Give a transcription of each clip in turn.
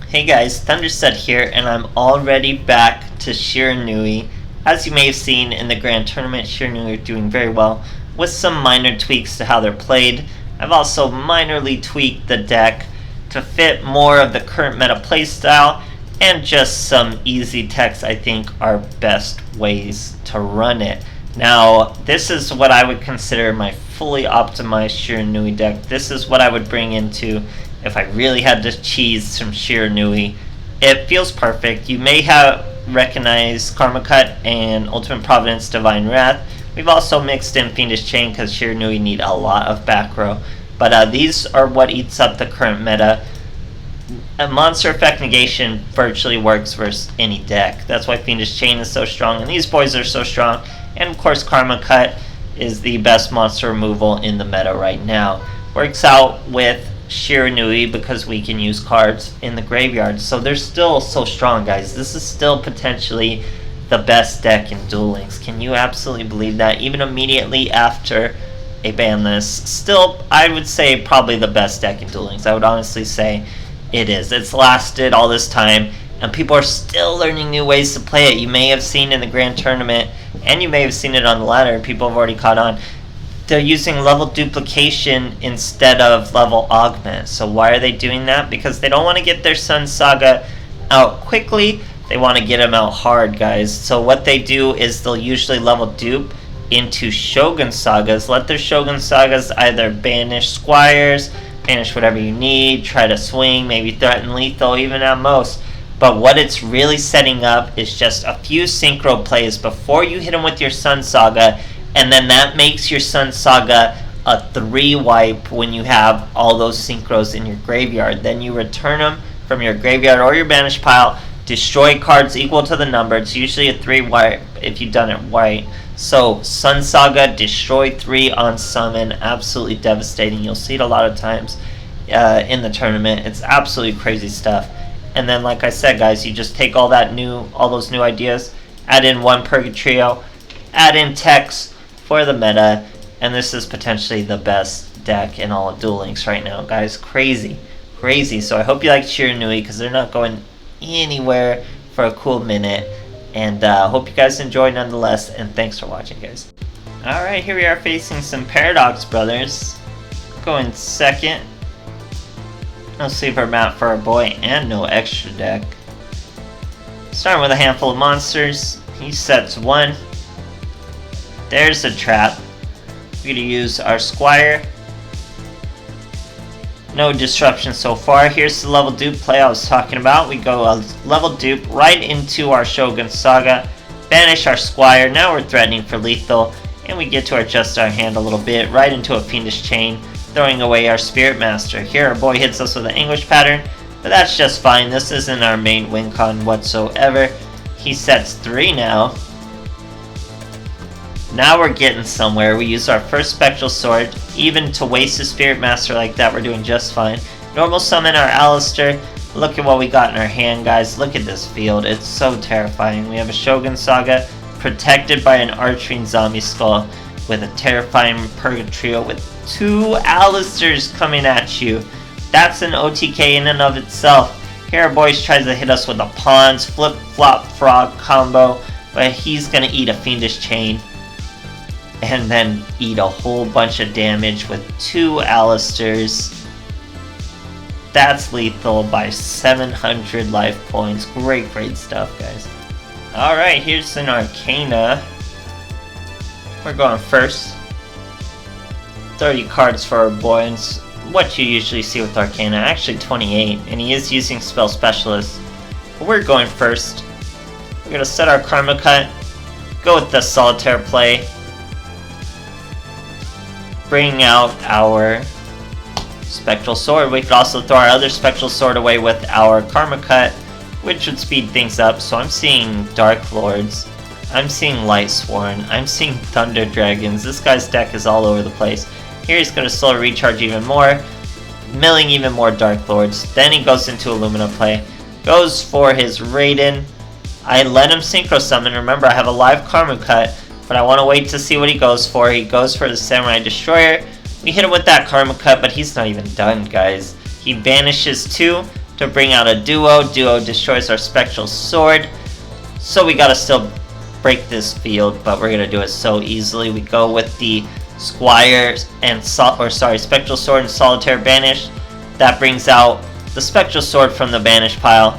Hey guys, THUNDERSTUD here, and I'm already back to Shiranui. As you may have seen in the Grand Tournament, Shiranui are doing very well, with some minor tweaks to how they're played. I've also minorly tweaked the deck to fit more of the current meta playstyle, and just some easy techs I think are best ways to run it. Now, this is what I would consider my fully optimized Shiranui deck. This is what I would bring into if I really had to cheese some Shiranui. It feels perfect. You may have recognized Karma Cut and Ultimate Providence Divine Wrath. We've also mixed in Fiendish Chain because Shiranui need a lot of back row. But these are what eats up the current meta. A Monster Effect Negation virtually works versus any deck. That's why Fiendish Chain is so strong, and these boys are so strong. And of course, Karma Cut is the best monster removal in the meta right now. Works out with Shiranui because we can use cards in the graveyard. So they're still so strong, guys. This is still potentially the best deck in Duel Links. Can you absolutely believe that? Even immediately after a ban list, still, I would say probably the best deck in Duel Links. I would honestly say it is. It's lasted all this time, and people are still learning new ways to play it. You may have seen in the Grand Tournament, and you may have seen it on the ladder. People have already caught on. They're using level duplication instead of level augment. So why are they doing that? Because they don't want to get their Sun Saga out quickly. They want to get them out hard, guys. So what they do is they'll usually level dupe into Shogun Sagas. Let their Shogun Sagas either banish squires, banish whatever you need, try to swing, maybe threaten lethal even at most. But what it's really setting up is just a few synchro plays before you hit them with your Sun Saga, and then that makes your Sun Saga a 3-wipe when you have all those synchros in your graveyard. Then you return them from your graveyard or your banish pile, destroy cards equal to the number. It's usually a 3-wipe if you've done it right. So Sun Saga, destroy 3 on summon, absolutely devastating. You'll see it a lot of times in the tournament. It's absolutely crazy stuff. And then, like I said, guys, you just take all those new ideas, add in one Purgatrio, add in techs for the meta, and this is potentially the best deck in all of Duel Links right now, guys. Crazy. So I hope you like Shiranui, because they're not going anywhere for a cool minute. And hope you guys enjoy nonetheless, and thanks for watching, guys. Alright, here we are facing some Paradox Brothers. Going second. No sleeper map for our boy, and no extra deck. Starting with a handful of monsters. He sets 1. There's a trap. We're going to use our Squire. No disruption so far. Here's the level dupe play I was talking about. We go a level dupe right into our Shogun Saga. Banish our Squire. Now we're threatening for lethal. And we get to adjust our hand a little bit. Right into a Fiendish Chain. Throwing away our Spirit Master. Here our boy hits us with an Anguish Pattern. But that's just fine. This isn't our main win con whatsoever. He sets 3 now. Now we're getting somewhere. We use our first Spectral Sword. Even to waste a Spirit Master like that, we're doing just fine. Normal summon our Alistair. Look at what we got in our hand, guys. Look at this field. It's so terrifying. We have a Shogun Saga protected by an Archerine Zombie Skull with a terrifying Purgatrio with 2 Alistairs coming at you. That's an OTK in and of itself. Here our boys tries to hit us with a Pawns Flip-Flop Frog combo, but he's gonna eat a Fiendish Chain and then eat a whole bunch of damage with 2 Alistairs. That's lethal by 700 life points. Great stuff, guys. Alright, here's an Arcana. We're going first. 30 cards for our boy, and what you usually see with Arcana. Actually 28, and he is using Spell Specialist. But we're going first. We're going to set our Karma Cut. Go with the Solitaire play. Bring out our Spectral Sword. We could also throw our other Spectral Sword away with our Karma Cut, which would speed things up. So I'm seeing Dark Lords. I'm seeing Light Sworn. I'm seeing Thunder Dragons. This guy's deck is all over the place. Here he's going to slow recharge even more, milling even more Dark Lords. Then he goes into Illumina play. Goes for his Raiden. I let him Synchro Summon. Remember, I have a live Karma Cut, but I want to wait to see what he goes for. He goes for the Samurai Destroyer. We hit him with that Karma Cut, but he's not even done, guys. He banishes 2, to bring out a Duo. Duo destroys our Spectral Sword. So we gotta still break this field, but we're gonna do it so easily. We go with the Squire and Spectral Sword and Solitaire Banish. That brings out the Spectral Sword from the Banish pile.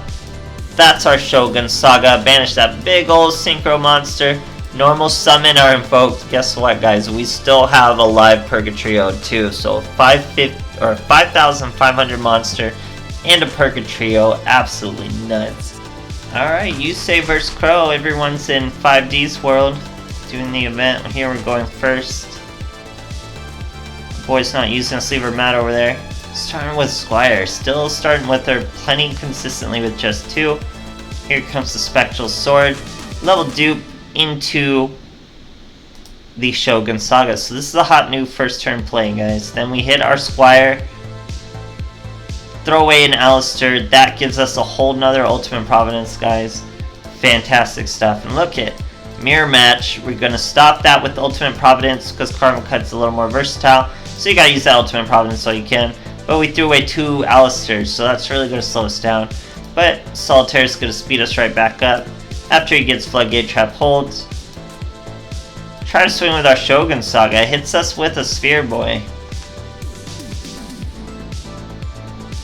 That's our Shogun Saga. Banish that big old Synchro monster. Normal summon are invoked. Guess what, guys? We still have a live Purgatrio too. So 5,500 monster and a Purgatrio. Absolutely nuts. Alright, Yusei vs Crow. Everyone's in 5D's world doing the event. Here we're going first. Boy's not using a sleever mat over there. Starting with Squire. Still starting with her plenty consistently with just 2. Here comes the Spectral Sword. Level dupe into the Shogun Saga. So this is a hot new first turn play, guys. Then we hit our Squire. Throw away an Alistair. That gives us a whole nother Ultimate Providence, guys. Fantastic stuff. And look at Mirror Match. We're going to stop that with Ultimate Providence because Karma Cut's a little more versatile. So you got to use that Ultimate Providence all you can. But we threw away 2 Alistairs, so that's really going to slow us down. But Solitaire is going to speed us right back up. After he gets Floodgate Trap holds. Try to swing with our Shogun Saga. Hits us with a Sphere Boy.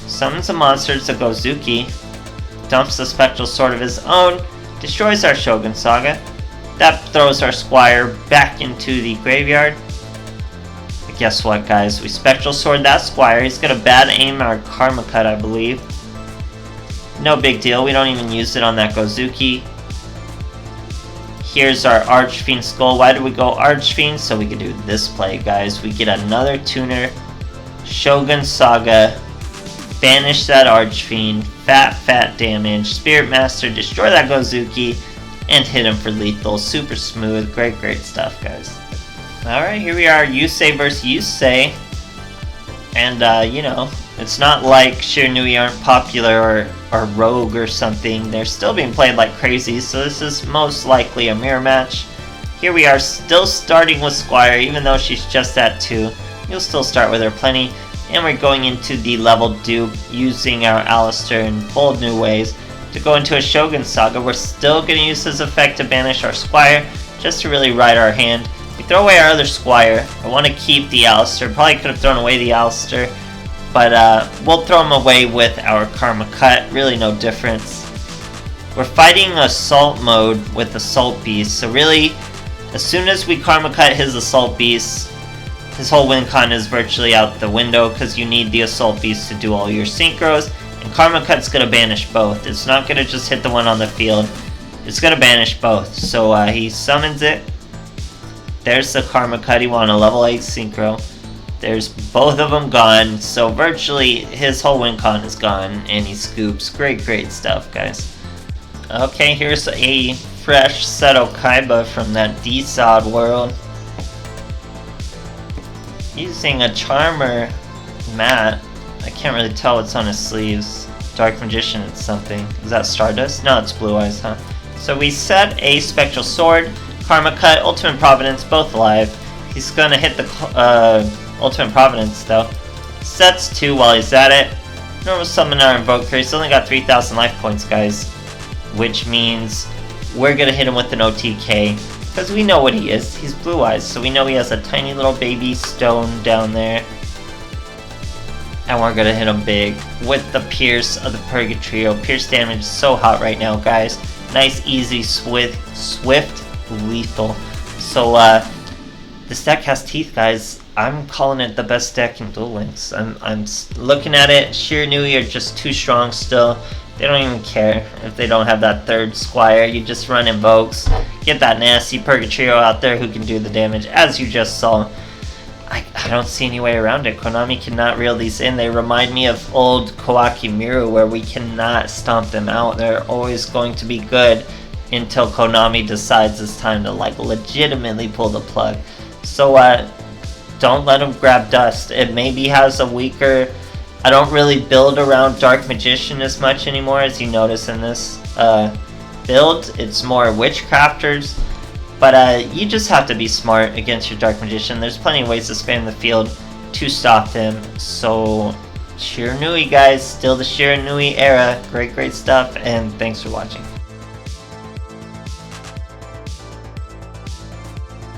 Summons a monster to Gozuki. Dumps the Spectral Sword of his own. Destroys our Shogun Saga. That throws our Squire back into the graveyard. But guess what, guys? We Spectral Sword that Squire. He's got a bad aim our Karma Cut, I believe. No big deal. We don't even use it on that Gozuki. Here's our Archfiend Skull. Why did we go Archfiend? So we can do this play, guys. We get another tuner. Shogun Saga. Banish that Archfiend. Fat damage. Spirit Master. Destroy that Gozuki. And hit him for lethal. Super smooth. Great stuff, guys. Alright, here we are. Yusei versus Yusei. And, you know, it's not like Shiranui aren't popular or rogue or something. They're still being played like crazy, so this is most likely a mirror match. Here we are still starting with Squire, even though she's just at 2. You'll still start with her plenty. And we're going into the level dupe using our Alistair in bold new ways to go into a Shogun Saga. We're still going to use this effect to banish our Squire, just to really ride our hand. We throw away our other Squire. I want to keep the Alistair. Probably could have thrown away the Alistair. But we'll throw him away with our Karma Cut. Really no difference. We're fighting Assault mode with Assault Beast. So really, as soon as we Karma Cut his Assault Beast, his whole win con is virtually out the window because you need the Assault Beast to do all your Synchros. And Karma Cut's going to banish both. It's not going to just hit the one on the field. It's going to banish both. So he summons it. There's the Karma Cut. He won a level 8 Synchro. There's both of them gone, so virtually his whole win con is gone, and he scoops. Great stuff, guys. Okay, here's a fresh Seto Kaiba from that D-Sod world. Using a Charmer mat. I can't really tell what's on his sleeves. Dark Magician, it's something. Is that Stardust? No, it's Blue Eyes, huh? So we set a Spectral Sword, Karma Cut, Ultimate Providence, both live. He's gonna hit the Ultimate Providence though. Sets 2 while he's at it. Normal summon our Invoker. He's only got 3,000 life points, guys. Which means we're gonna hit him with an OTK. Because we know what he is. He's Blue Eyes. So we know he has a tiny little baby stone down there. And we're gonna hit him big with the Pierce of the Purgatrio. Pierce damage is so hot right now, guys. Nice, easy, swift, lethal. So, this deck has teeth, guys. I'm calling it the best deck in Duel Links. I'm looking at it. Shiranui are just too strong still. They don't even care if they don't have that third Squire. You just run Invokes. Get that nasty Purgatrio out there who can do the damage, as you just saw. I don't see any way around it. Konami cannot reel these in. They remind me of old Kawaki Miru, where we cannot stomp them out. They're always going to be good until Konami decides it's time to like legitimately pull the plug. So don't let him grab dust. It maybe has a weaker... I don't really build around Dark Magician as much anymore, as you notice in this build. It's more Witchcrafters. But you just have to be smart against your Dark Magician. There's plenty of ways to spam the field to stop him. So Shiranui, guys. Still the Shiranui era. Great stuff, and thanks for watching.